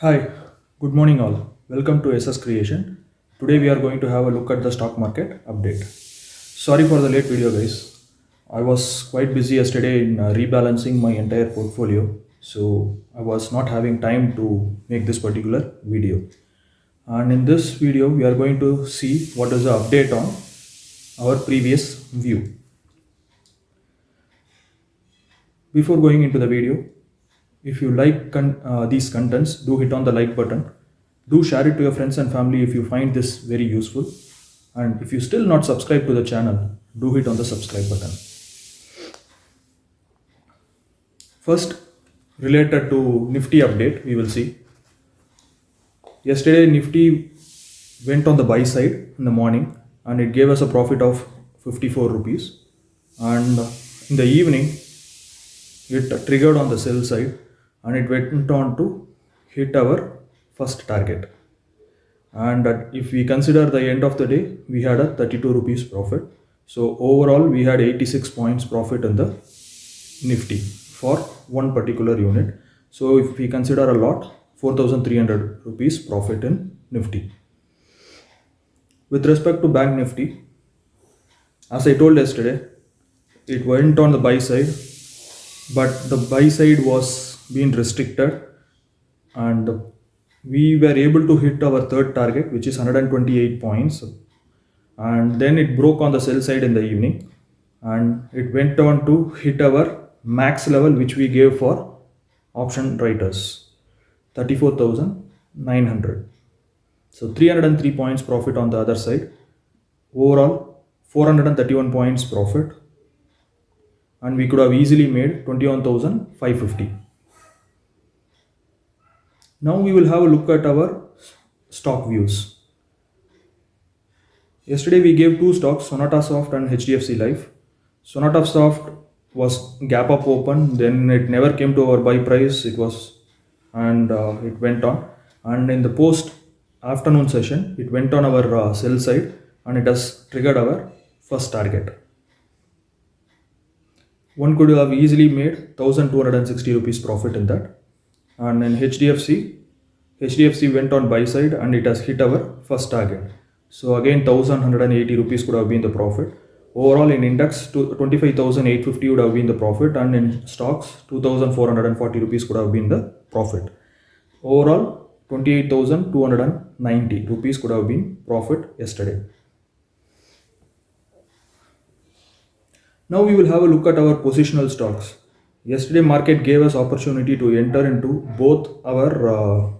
Hi, good morning all. Welcome to SS Creation. Today we are going to have a look at the stock market update. Sorry for the late video, guys. I was quite busy yesterday in rebalancing my entire portfolio, so I was not having time to make this particular video. And in this video, we are going to see what is the update on our previous view. Before going into the video, if you like these contents, do hit on the like button. Do share it to your friends and family if you find this very useful. And if you still not subscribed to the channel, do hit on the subscribe button. First, related to Nifty update, we will see. Yesterday, Nifty went on the buy side in the morning and it gave us a profit of 54 rupees. And in the evening, it triggered on the sell side and it went on to hit our first target. And if we consider the end of the day, we had a 32 rupees profit. So overall, we had 86 points profit in the Nifty for one particular unit. So if we consider a lot, 4,300 rupees profit in Nifty. With respect to Bank Nifty, as I told yesterday, it went on the buy side, but the buy side was being restricted and we were able to hit our third target, which is 128 points, and then it broke on the sell side in the evening and it went on to hit our max level which we gave for option writers, 34,900. So 303 points profit on the other side. Overall 431 points profit, and we could have easily made 21,550. Now we will have a look at our stock views. Yesterday we gave two stocks, Sonata Soft and HDFC Life. Sonata Soft was gap up open, then it never came to our buy price. It went on, and in the post afternoon session, it went on our sell side and it has triggered our first target. One could have easily made 1,260 rupees profit in that. And in HDFC went on buy side and it has hit our first target. So again 1,180 rupees could have been the profit. Overall in index 25,850 would have been the profit, and in stocks 2,440 rupees could have been the profit. Overall 28,290 rupees could have been profit yesterday. Now we will have a look at our positional stocks. Yesterday market gave us opportunity to enter into both our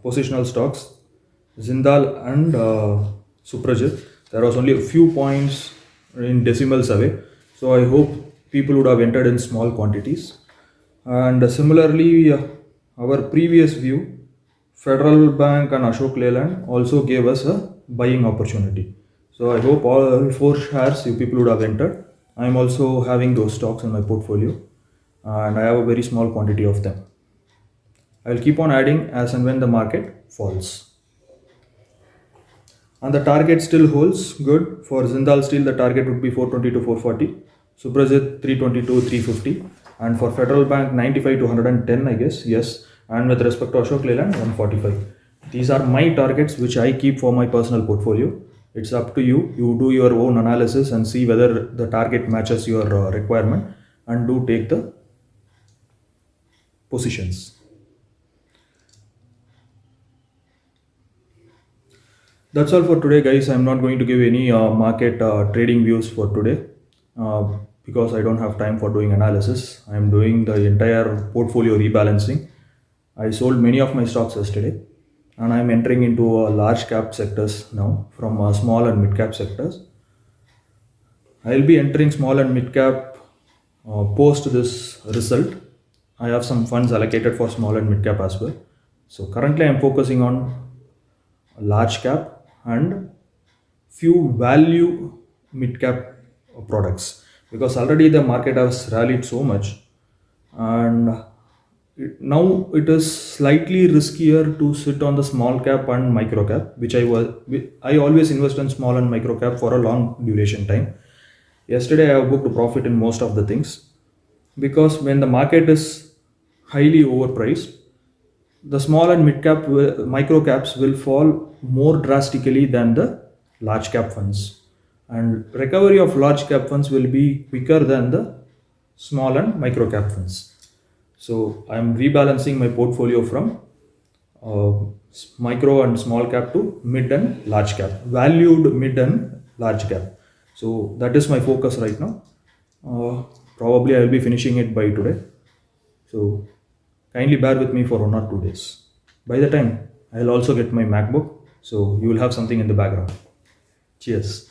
positional stocks, Jindal and Suprajit. There was only a few points in decimals away, so I hope people would have entered in small quantities. And similarly, our previous view, Federal Bank and Ashok Leyland also gave us a buying opportunity. So I hope all four shares you people would have entered. I am also having those stocks in my portfolio and I have a very small quantity of them. I will keep on adding as and when the market falls. And the target still holds good. For Jindal Steel, the target would be 420 to 440. Suprajit 320 to 350. And for Federal Bank, 95 to 110, I guess. Yes. And with respect to Ashok Leyland, 145. These are my targets which I keep for my personal portfolio. It's up to you. You do your own analysis and see whether the target matches your requirement, and do take the positions. That's all for today, guys. I'm not going to give any market trading views for today uh, because I don't have time for doing analysis. I'm doing the entire portfolio rebalancing. I sold many of my stocks yesterday and I'm entering into large cap sectors now from small and mid cap sectors. I'll be entering small and mid cap post this result. I have some funds allocated for small and mid cap as well. So currently I'm focusing on large cap and few value mid cap products, because already the market has rallied so much, and now it is slightly riskier to sit on the small cap and micro cap, which I always invest in small and micro cap for a long duration time. Yesterday I have booked a profit in most of the things, because when the market is highly overpriced, the small and mid cap micro caps will fall more drastically than the large cap funds, and recovery of large cap funds will be quicker than the small and micro cap funds. So I'm rebalancing my portfolio from uh, micro and small cap to mid and large cap, valued mid and large cap. So that is my focus right now. Probably I will be finishing it by today. So kindly bear with me for 1 or 2 days. By the time, I'll also get my MacBook, so you will have something in the background. Cheers.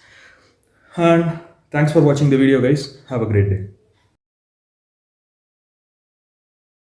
And thanks for watching the video, guys. Have a great day.